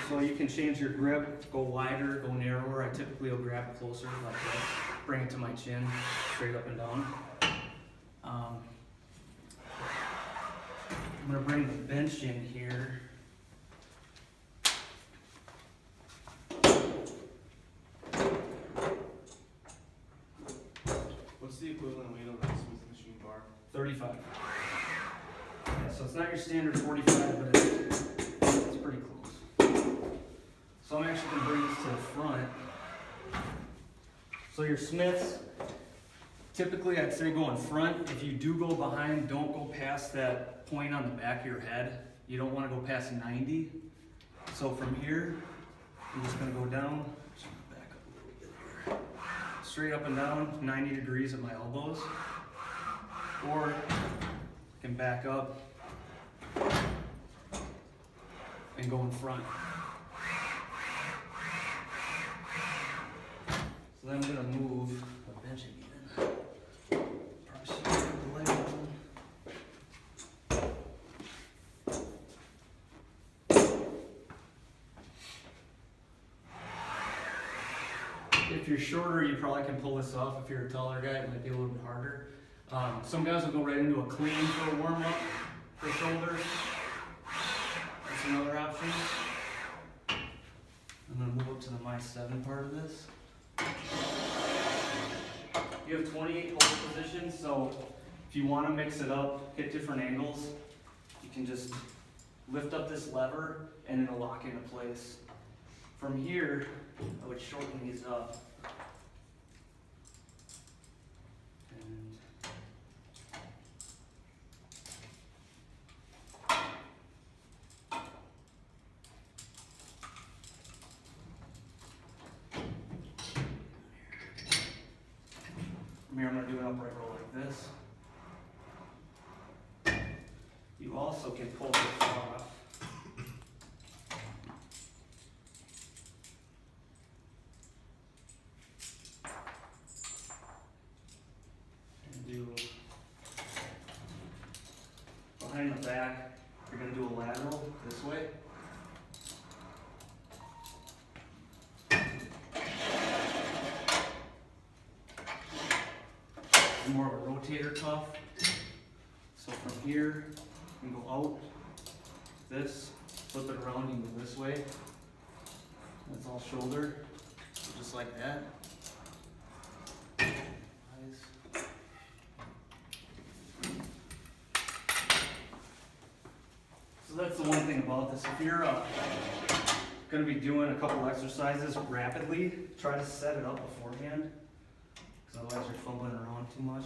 So you can change your grip, go wider, go narrower. I typically will grab it closer like this, bring it to my chin, straight up and down. I'm gonna bring the bench in here. What's the equivalent weight of that Smith machine bar? 35. Yeah, so it's not your standard 45, but it's pretty close. So I'm actually gonna bring this to the front. So your Smiths, typically I'd say go in front. If you do go behind, don't go past that point on the back of your head. You don't wanna go past 90. So from here, I'm just gonna go down, just gonna back up a little bit here. Straight up and down, 90 degrees at my elbows. Or I can back up and go in front. So then I'm gonna move the bench again. Probably should put the leg on. If you're shorter, you probably can pull this off. If you're a taller guy, it might be a little bit harder. Some guys will go right into a clean for a warm up for shoulders. That's another option. I'm gonna move up to the Mi7 part of this. You have 28 hold positions, so if you want to mix it up, hit different angles, you can just lift up this lever and it'll lock into place. From here, I would shorten these up. And from here, I'm going to do an upright roll like this. You also can pull this off. And do behind the back, you're going to do a lateral this way. More of a rotator cuff. So from here, you can go out, this, flip it around, you can go this way. That's all shoulder, so just like that. Nice. So that's the one thing about this. If you're going to be doing a couple exercises rapidly, try to set it up beforehand. Otherwise you're fumbling around too much.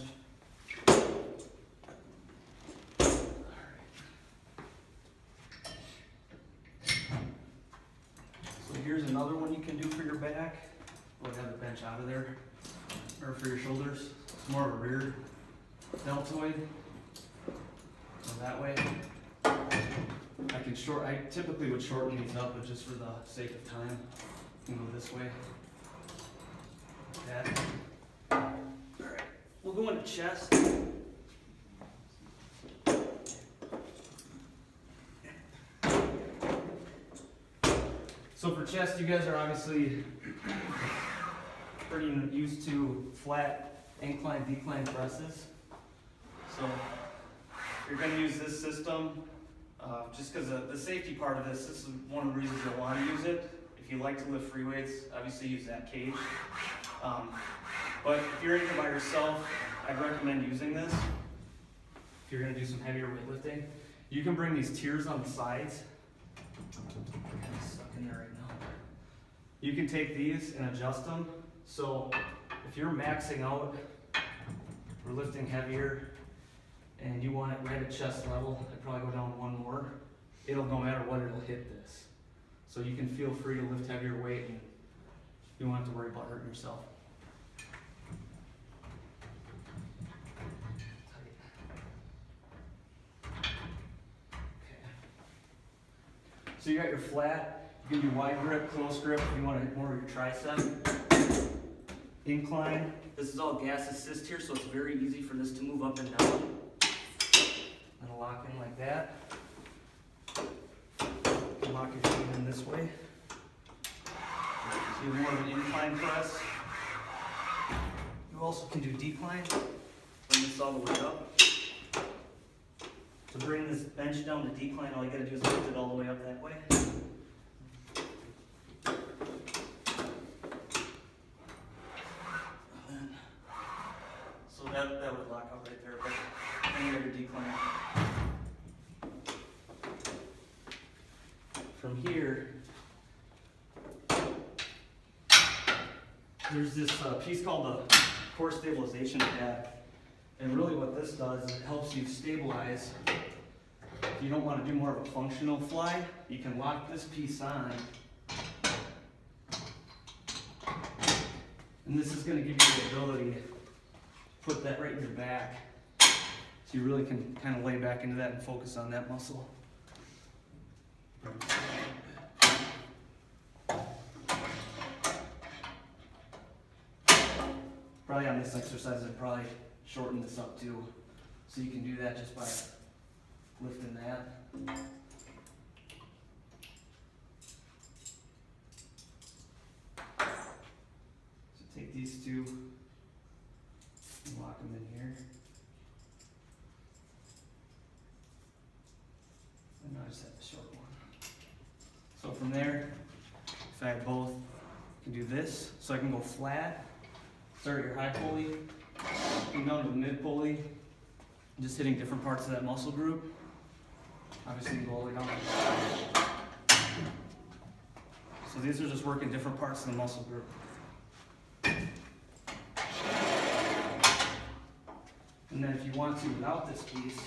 So here's another one you can do for your back. We'll have the bench out of there. Or for your shoulders. It's more of a rear deltoid. So that way. I typically would shorten these up, but just for the sake of time, you can go this way. Like that. Alright, we'll go into chest. So for chest, you guys are obviously pretty used to flat incline, decline presses. So you're going to use this system just because the safety part of this is one of the reasons you'll want to use it. If you like to lift free weights, obviously use that cage. But if you're in here by yourself, I'd recommend using this. If you're going to do some heavier weightlifting, you can bring these tiers on the sides. I'm kind of stuck in there right now. You can take these and adjust them. So if you're maxing out or lifting heavier and you want it right at chest level, I'd probably go down one more. It'll, no matter what, it'll hit this. So you can feel free to lift heavier weight and you won't have to worry about hurting yourself. So you got your flat, you can do wide grip, close grip if you want to hit more of your tricep. Incline, this is all gas assist here, so it's very easy for this to move up and down. And lock in like that. You can lock your feet in this way. So you have more of an incline press. You also can do decline. Bring this all the way up. To bring this bench down to decline, all you gotta do is lift it all the way up that way. So that would lock up right there, but then you have your decline. From here, there's this piece called the core stabilization pad. And really what this does is it helps you stabilize. If you don't want to do more of a functional fly, you can lock this piece on. And this is going to give you the ability to put that right in your back. So you really can kind of lay back into that and focus on that muscle. Probably on this exercise, I'd probably shorten this up too. So you can do that just by lifting that. So take these two and lock them in here. And I just have the short one. So from there, if I have both, I can do this. So I can go flat, start at your high pulley, come down to the mid pulley, just hitting different parts of that muscle group. Obviously you can go all the way down. So these are just working different parts of the muscle group. And then if you want to without this piece,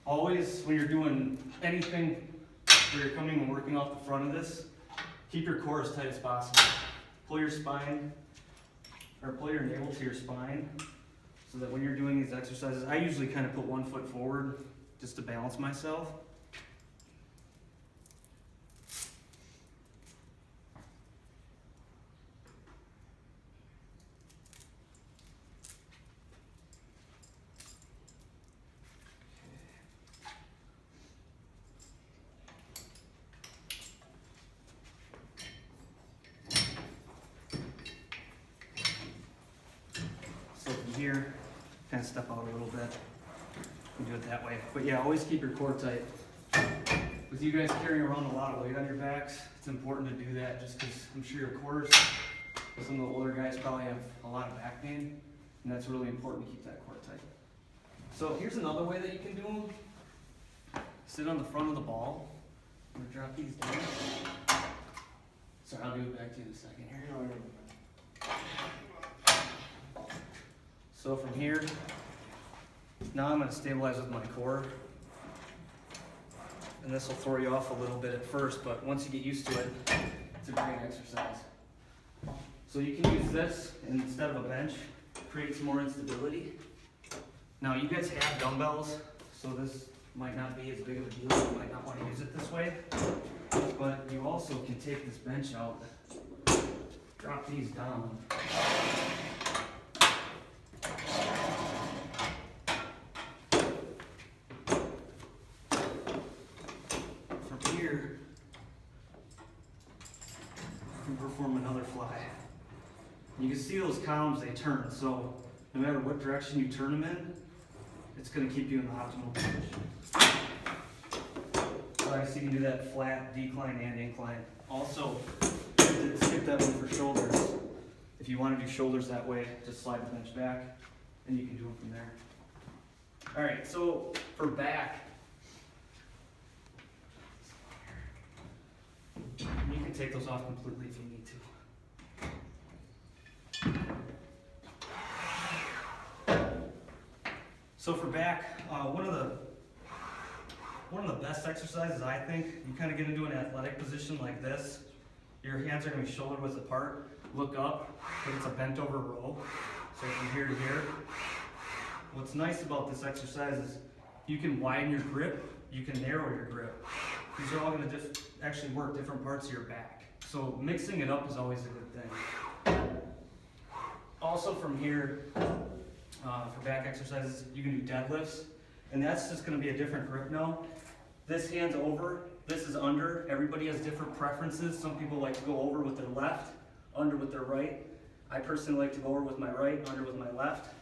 always when you're doing anything where you're coming and working off the front of this, keep your core as tight as possible. Pull your spine, or pull your navel to your spine, so that when you're doing these exercises, I usually kind of put one foot forward just to balance myself. Here, kind of step out a little bit and do it that way. But yeah, always keep your core tight. With you guys carrying around a lot of weight on your backs, it's important to do that just because I'm sure your cores, some of the older guys probably have a lot of back pain, and that's really important to keep that core tight. So here's another way that you can do them. Sit on the front of the ball. I'm gonna drop these down. Sorry, I'll do it back to you in a second here. So from here, now I'm going to stabilize with my core. And this will throw you off a little bit at first, but once you get used to it, it's a great exercise. So you can use this instead of a bench, create some more instability. Now you guys have dumbbells, so this might not be as big of a deal. You might not want to use it this way. But you also can take this bench out, drop these down. Here, you can perform another fly. You can see those columns, they turn, so no matter what direction you turn them in, it's going to keep you in the optimal position. So I see you can do that flat, decline, and incline. Also, skip that one for shoulders. If you want to do shoulders that way, just slide the bench back, and you can do them from there. All right, so for back, you can take those off completely if you need to. So for back, one of the best exercises, I think, you kind of get into an athletic position like this. Your hands are going to be shoulder width apart. Look up, but it's a bent over row. So from here to here. What's nice about this exercise is you can widen your grip, you can narrow your grip. These are all going to actually work different parts of your back. So mixing it up is always a good thing. Also from here, for back exercises, you can do deadlifts. And that's just going to be a different grip now. This hand's over, This is under. Everybody has different preferences. Some people like to go over with their left, under with their right. I personally like to go over with my right, under with my left.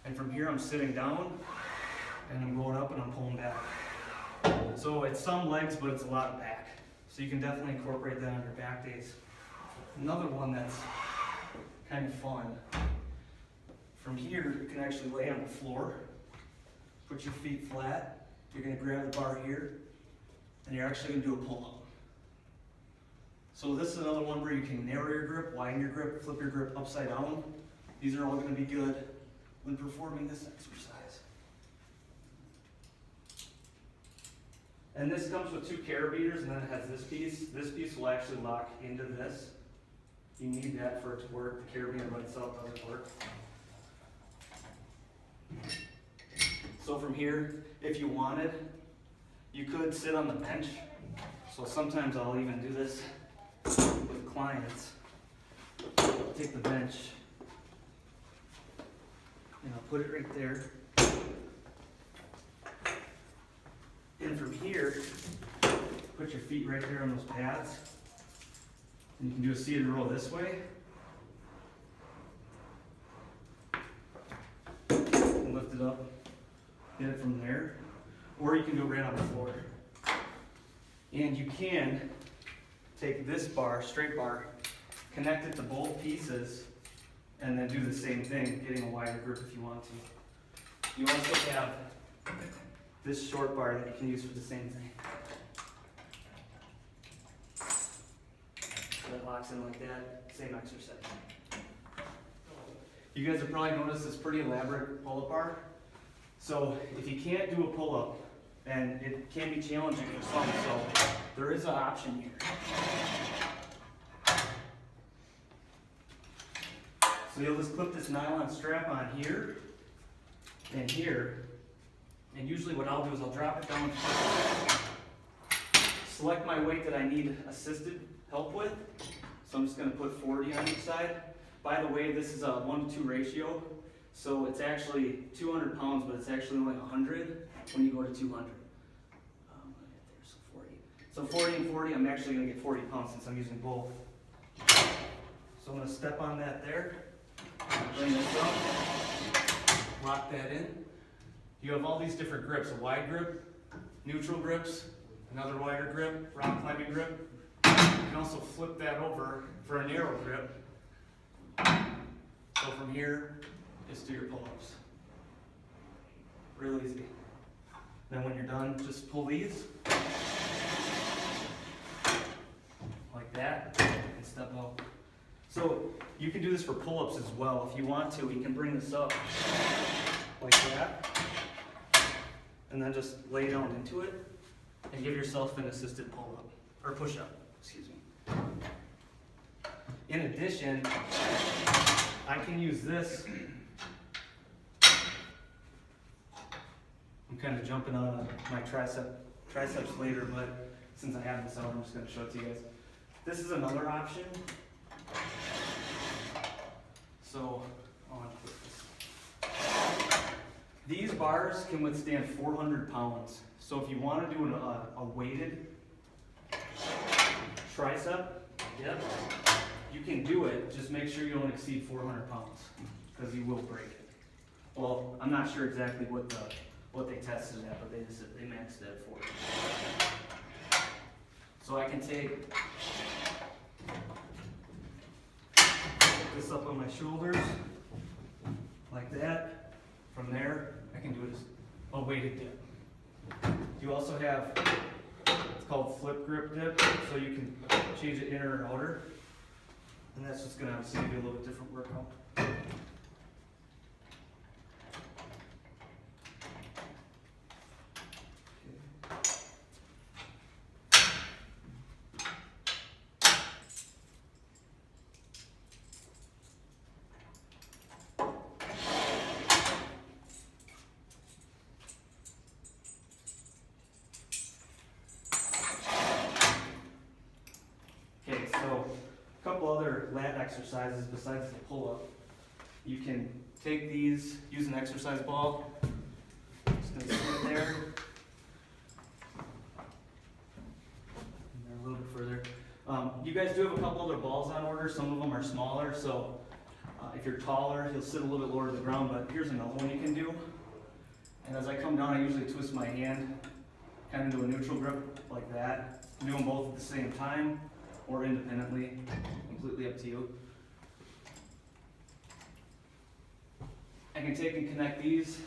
And from here I'm sitting down and I'm going up and I'm pulling back. So it's some legs, but it's a lot of back. So you can definitely incorporate that on your back days. Another one that's kind of fun. From here, you can actually lay on the floor, put your feet flat. You're gonna grab the bar here, and you're actually gonna do a pull-up. So this is another one where you can narrow your grip, widen your grip, flip your grip upside down. These are all gonna be good when performing this exercise. And this comes with 2 carabiners, and then it has this piece. This piece will actually lock into this. You need that for it to work. The carabiner by itself doesn't work. So from here, if you wanted, you could sit on the bench. So sometimes I'll even do this with clients. I'll take the bench and I'll put it right there. And from here, put your feet right there on those pads. And you can do a seated row this way. And lift it up, get it from there. Or you can do it right on the floor. And you can take this bar, straight bar, connect it to both pieces, and then do the same thing, getting a wider grip if you want to. You also have this short bar that you can use for the same thing. So that locks in like that, same exercise. You guys have probably noticed this pretty elaborate pull-up bar. So if you can't do a pull-up, and it can be challenging for some, so there is an option here. So you'll just clip this nylon strap on here and here. And usually what I'll do is I'll drop it down, select my weight that I need assisted help with. So I'm just gonna put 40 on each side. By the way, this is a 1-to-2 ratio. So it's actually 200 pounds, but it's actually only 100 when you go to 200. So 40 and 40, I'm actually gonna get 40 pounds since I'm using both. So I'm gonna step on that there, bring this up, lock that in. You have all these different grips, a wide grip, neutral grips, another wider grip, rock climbing grip. You can also flip that over for a narrow grip. So from here, just do your pull-ups. Real easy. Then when you're done, just pull these, like that, and step out. So you can do this for pull-ups as well. If you want to, you can bring this up like that, and then just lay down into it, and give yourself an assisted pull-up, or push-up, excuse me. In addition, I can use this. I'm kind of jumping on my triceps later, but since I have this out, I'm just going to show it to you guys. This is another option. So, I want to put this. These bars can withstand 400 pounds. So if you want to do a weighted tricep, yep, you can do it. Just make sure you don't exceed 400 pounds, because you will break it. Well, I'm not sure exactly what they tested it at, but they maxed it at 40. So I can take this up on my shoulders, like that. From there, I can do it as a weighted dip. You also have, it's called flip grip dip, so you can change it inner or outer. And that's just going to obviously give you a little bit different workout. Other lat exercises besides the pull-up. You can take these, use an exercise ball, just gonna sit there, further. You guys do have a couple other balls on order. Some of them are smaller, so if you're taller, you'll sit a little bit lower to the ground, but here's another one you can do. And as I come down, I usually twist my hand kind of into a neutral grip like that. Do them both at the same time or independently, completely up to you. I can take and connect these.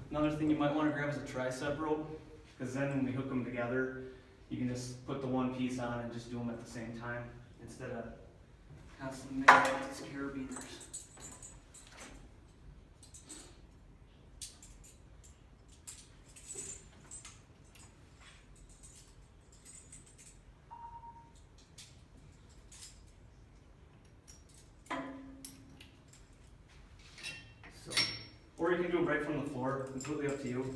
Another thing you might want to grab is a tricep rope, because then when we hook them together, you can just put the one piece on and just do them at the same time instead of constantly making these carabiners. Or you can do them right from the floor, completely up to you.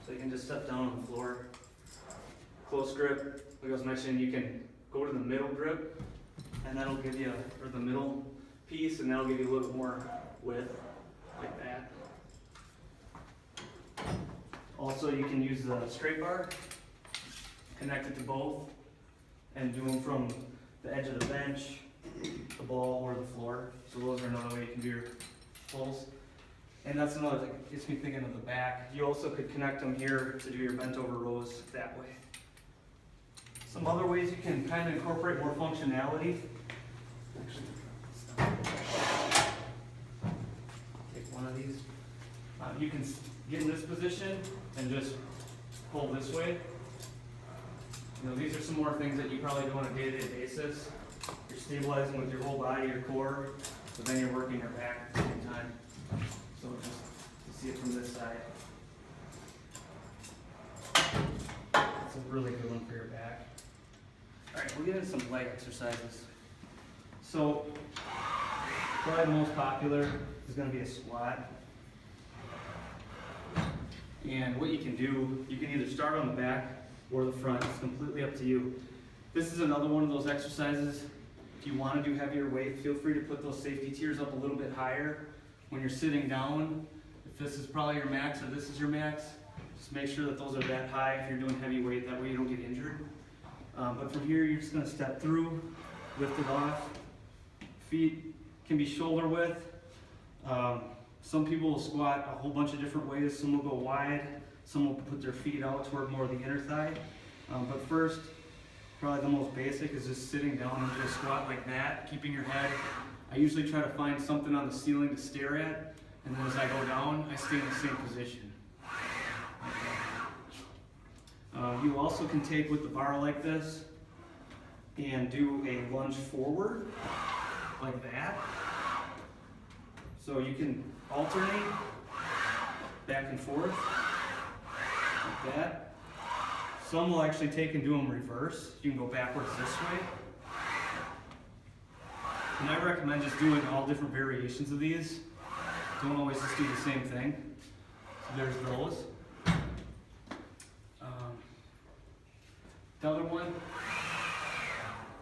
So you can just step down on the floor. Close grip, like I was mentioning, you can go to the middle grip, and that'll give you, or the middle piece, and that'll give you a little more width, like that. Also, you can use the straight bar, connect it to both, and do them from the edge of the bench, the ball, or the floor. So those are another way you can do your pulls. And that's another thing, it gets me thinking of the back. You also could connect them here to do your bent over rows that way. Some other ways you can kind of incorporate more functionality. Actually, take one of these. You can get in this position and just pull this way. You know, these are some more things that you probably do on a day-to-day basis. You're stabilizing with your whole body, your core, but then you're working your back at the same time. So just to see it from this side. That's a really good one for your back. All right, we'll get into some leg exercises. So probably the most popular is going to be a squat. And what you can do, you can either start on the back or the front. It's completely up to you. This is another one of those exercises. If you want to do heavier weight, feel free to put those safety tiers up a little bit higher. When you're sitting down, if this is probably your max or this is your max, just make sure that those are that high if you're doing heavy weight, that way you don't get injured. But from here, you're just going to step through, lift it off. Feet can be shoulder width. Some people will squat a whole bunch of different ways. Some will go wide, some will put their feet out toward more of the inner thigh. But first, probably the most basic is just sitting down and just squat like that, keeping your head. I usually try to find something on the ceiling to stare at, and then as I go down, I stay in the same position. You also can take with the bar like this and do a lunge forward, like that. So you can alternate back and forth, like that. Some will actually take and do them reverse. You can go backwards this way. And I recommend just doing all different variations of these. Don't always just do the same thing. So there's those. The other one,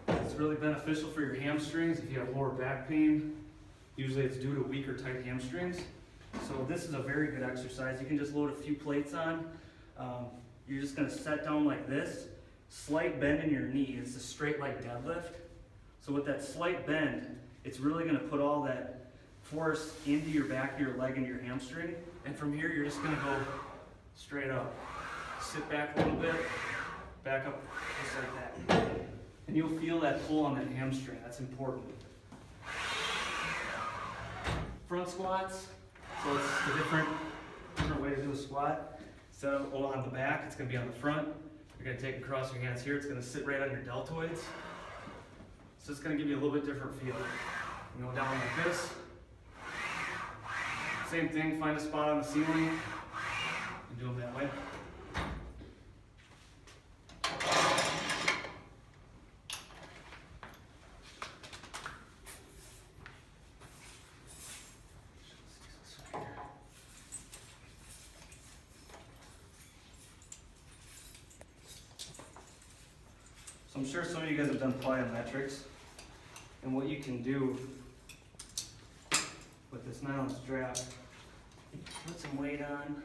it's really beneficial for your hamstrings if you have lower back pain. Usually it's due to weak or tight hamstrings. So this is a very good exercise. You can just load a few plates on. You're just gonna set down like this, slight bend in your knee. It's a straight leg deadlift. So with that slight bend, it's really gonna put all that force into your back of your leg and your hamstring. And from here, you're just gonna go straight up. Sit back a little bit, back up just like that. And you'll feel that pull on that hamstring. That's important. Front squats. So it's a different way to do a squat. So on the back, it's gonna be on the front. You're gonna take and cross your hands here. It's gonna sit right on your deltoids. So it's gonna give you a little bit different feel. You go down like this. Same thing, find a spot on the ceiling and do them that way. So I'm sure some of you guys have done plyometrics, and what you can do with this nylon strap, put some weight on,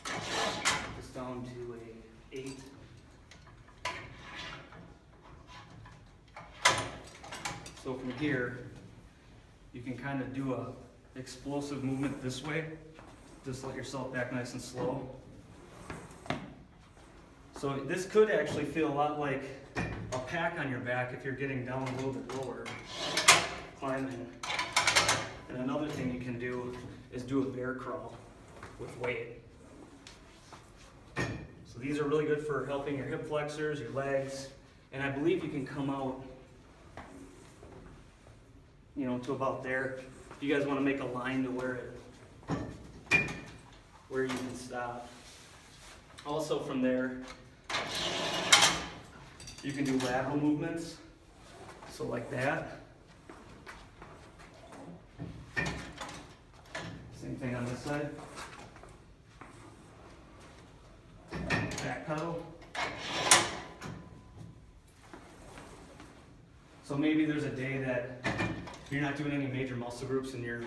this down to a 8. So from here, you can kind of do a explosive movement this way. Just let yourself back nice and slow. So this could actually feel a lot like a pack on your back if you're getting down a little bit lower, climbing. And another thing you can do is do a bear crawl with weight. So these are really good for helping your hip flexors, your legs, and I believe you can come out, you know, to about there. If you guys want to make a line to where you can stop. Also from there, you can do lateral movements. So like that. Same thing on this side. Back pedal. So maybe there's a day that you're not doing any major muscle groups and you're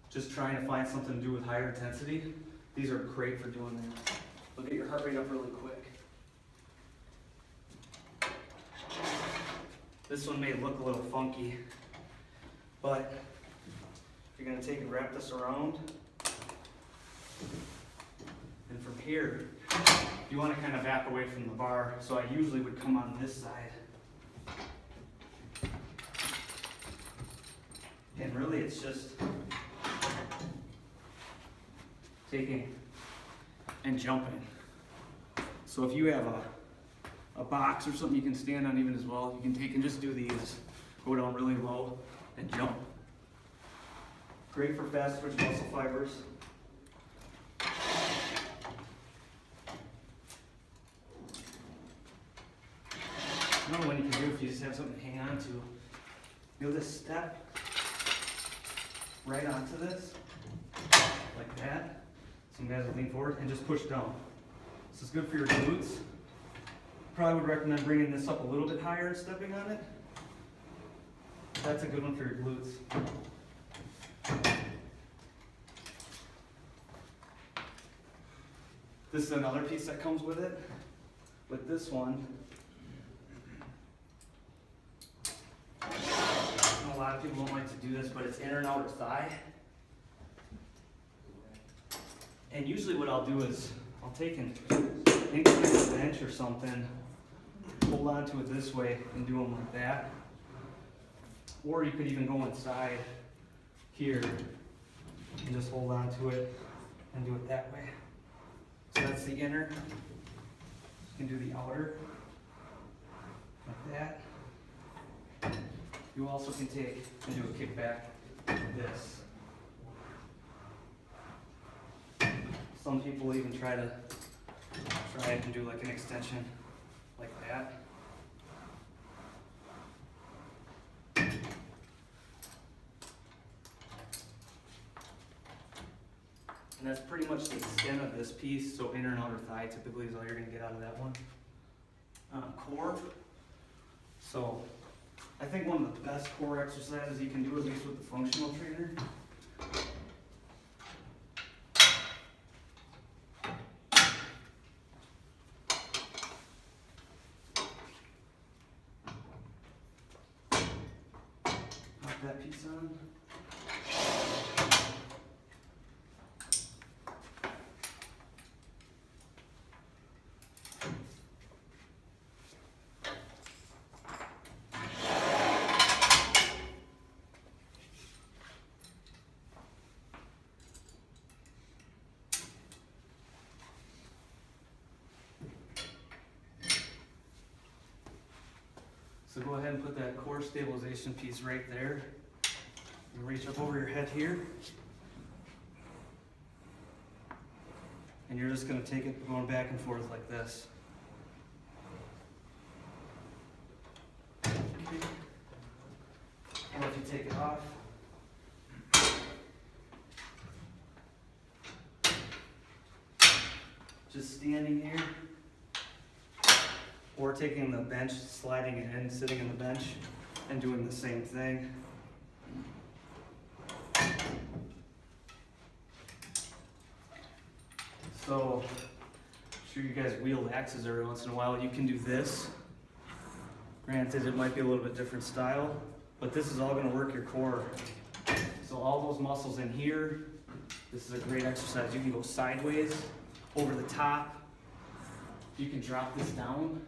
just trying to find something to do with higher intensity. These are great for doing that. They'll get your heart rate up really quick. This one may look a little funky, but you're going to take and wrap this around. And from here, you want to kind of back away from the bar. So I usually would come on this side. And really it's just taking and jumping. So if you have a box or something you can stand on even as well, you can take and just do these, go down really low and jump. Great for fast twitch muscle fibers. Another one you can do if you just have something to hang on to, you'll just step right onto this, like that. Some guys will lean forward and just push down. This is good for your glutes. Probably would recommend bringing this up a little bit higher and stepping on it. That's a good one for your glutes. This is another piece that comes with it. With this one, I know a lot of people don't like to do this, but it's inner and outer thigh. And usually what I'll do is I'll take an incline bench or something, hold on to it this way and do them like that. Or you could even go inside here and just hold on to it and do it that way. So that's the inner. You can do the outer like that. You also can take and do a kickback like this. Some people even try it and do like an extension like that. And that's pretty much the extent of this piece. So inner and outer thigh typically is all you're going to get out of that one. Core. So I think one of the best core exercises you can do, at least with the functional trainer, pop that piece on. So go ahead and put that core stabilization piece right there. You reach up over your head here. And you're just going to take it going back and forth like this. Okay. And if you take it off, just standing here. Or taking the bench, sliding it in, sitting in the bench, and doing the same thing. So, I'm sure you guys wield axes every once in a while. You can do this. Granted, it might be a little bit different style, but this is all gonna work your core. So all those muscles in here, this is a great exercise. You can go sideways, over the top. You can drop this down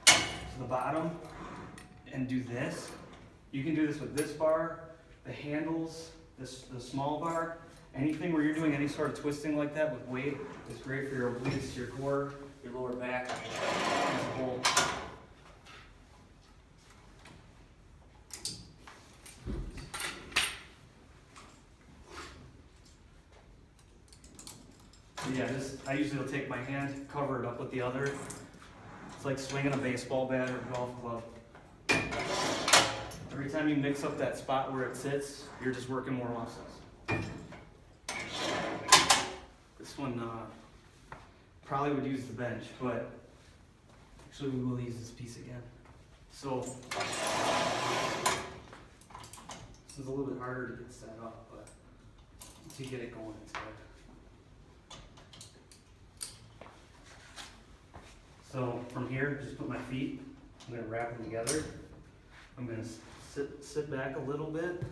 to the bottom and do this. You can do this with this bar, the handles, the small bar. Anything where you're doing any sort of twisting like that with weight is great for your obliques, your core, your lower back as a whole. So yeah, I usually will take my hand, cover it up with the other. It's like swinging a baseball bat or a golf club. Every time you mix up that spot where it sits, you're just working more muscles. This one probably would use the bench, but actually we will use this piece again. So this is a little bit harder to get set up, but once you get it going, it's good. So from here, just put my feet, I'm gonna wrap them together. I'm gonna sit back a little bit.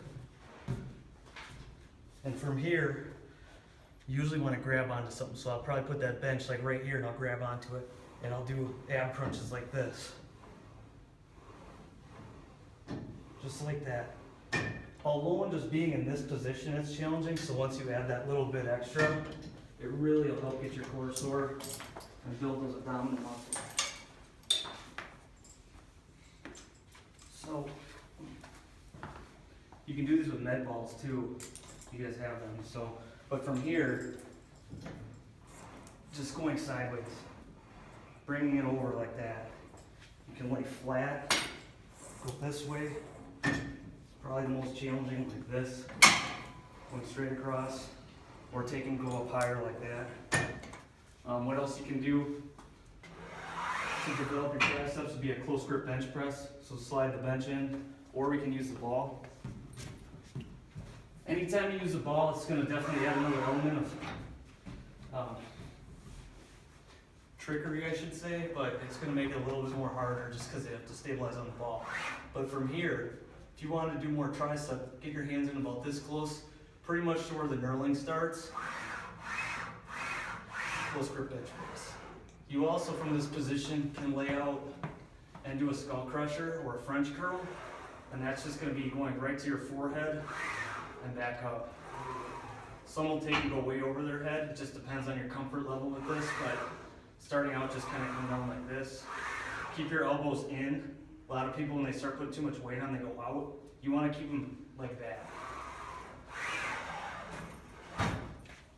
And from here, you usually wanna grab onto something. So I'll probably put that bench like right here and I'll grab onto it. And I'll do ab crunches like this. Just like that. Alone, just being in this position is challenging. So once you add that little bit extra, it really will help get your core sore and build those abdominal muscles. So, you can do this with med balls too. You guys have them. So, but from here, just going sideways, bringing it over like that. You can lay flat, go this way. It's probably the most challenging, like this, going straight across, or go up higher like that. What else you can do to develop your triceps would be a close grip bench press. So slide the bench in, or we can use the ball. Anytime you use the ball, it's going to definitely add another element of trickery, I should say, but it's going to make it a little bit more harder just because they have to stabilize on the ball. But from here, if you want to do more tricep, get your hands in about this close, pretty much to where the knurling starts. Close grip bench press. You also, from this position, can lay out and do a skull crusher or a French curl, and that's just going to be going right to your forehead and back up. Some will take and go way over their head. It just depends on your comfort level with this, but starting out, just kind of come down like this. Keep your elbows in. A lot of people, when they start putting too much weight on, they go out. You want to keep them like that.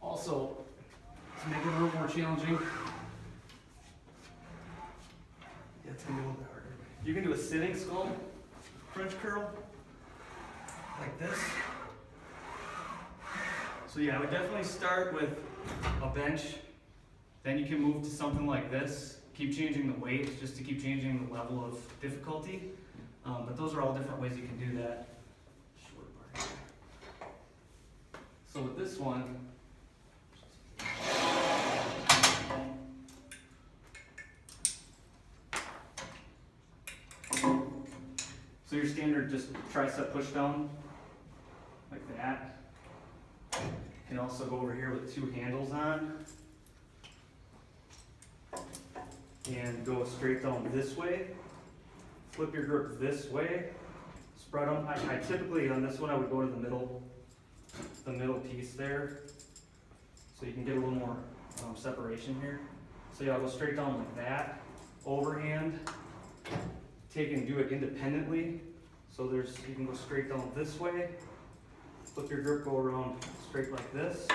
Also, to make it a little more challenging, yeah, it's gonna be a little bit harder. You can do a sitting skull French curl, like this. So yeah, I would definitely start with a bench, then you can move to something like this. Keep changing the weight, just to keep changing the level of difficulty. But those are all different ways you can do that. Short bar. So with this one, so your standard just tricep push down, like that. You can also go over here with two handles on and go straight down this way. Flip your grip this way, spread them. I typically, on this one, I would go to the middle piece there, so you can get a little more separation here. So yeah, I'll go straight down like that, overhand, take and do it independently. So you can go straight down this way, flip your grip, go around straight like this.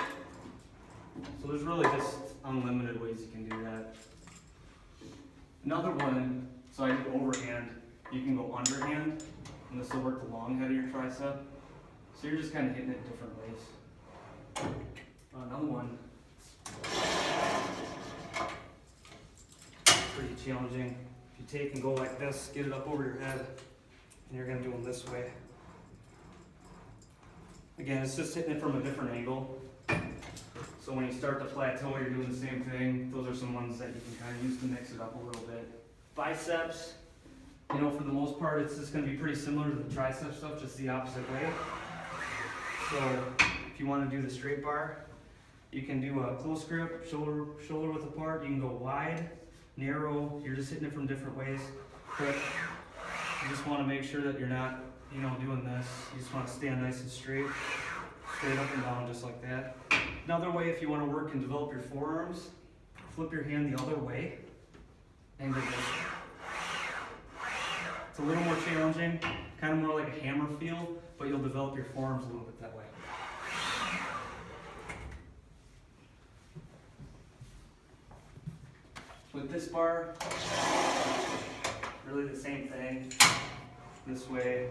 So there's really just unlimited ways you can do that. Another one, so I did overhand, you can go underhand, and this will work the long head of your tricep. So you're just kind of hitting it different ways. Another one, pretty challenging. If you take and go like this, get it up over your head, and you're going to do them this way. Again, it's just hitting it from a different angle. So when you start to plateau, you're doing the same thing. Those are some ones that you can kind of use to mix it up a little bit. Biceps, You know, for the most part, it's just gonna be pretty similar to the tricep stuff, just the opposite way. So if you wanna do the straight bar, you can do a close grip, shoulder width apart. You can go wide, narrow. You're just hitting it from different ways. But you just wanna make sure that you're not, doing this. You just wanna stand nice and straight up and down, just like that. Another way, if you wanna work and develop your forearms, flip your hand the other way and go this way. It's a little more challenging, kind of more like a hammer feel, but you'll develop your forearms a little bit that way. With this bar, really the same thing. This way,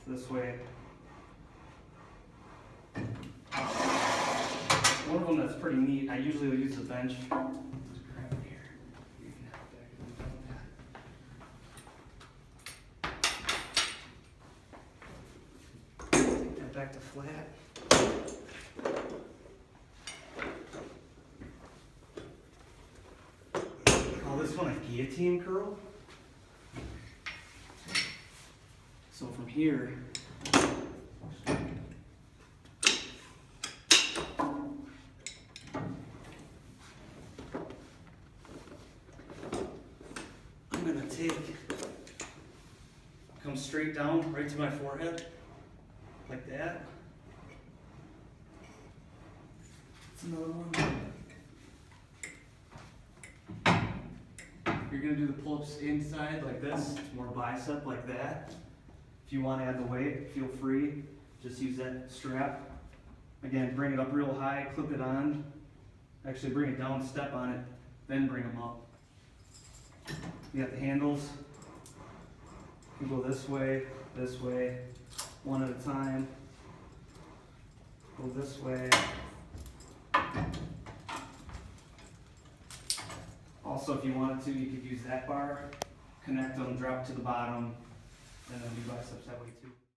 this way. One of them that's pretty neat, I usually will use the bench. Back to flat. Call this one a guillotine curl. So from here, I'm gonna come straight down right to my forehead. Like that. That's another one. You're gonna do the pull-ups inside like this, more bicep like that. If you want to add the weight, feel free. Just use that strap. Again, bring it up real high, clip it on. Actually bring it down, step on it, then bring them up. You got the handles. You can go this way, one at a time. Go this way. Also, if you wanted to, you could use that bar, connect them, drop to the bottom, and then do biceps that way too.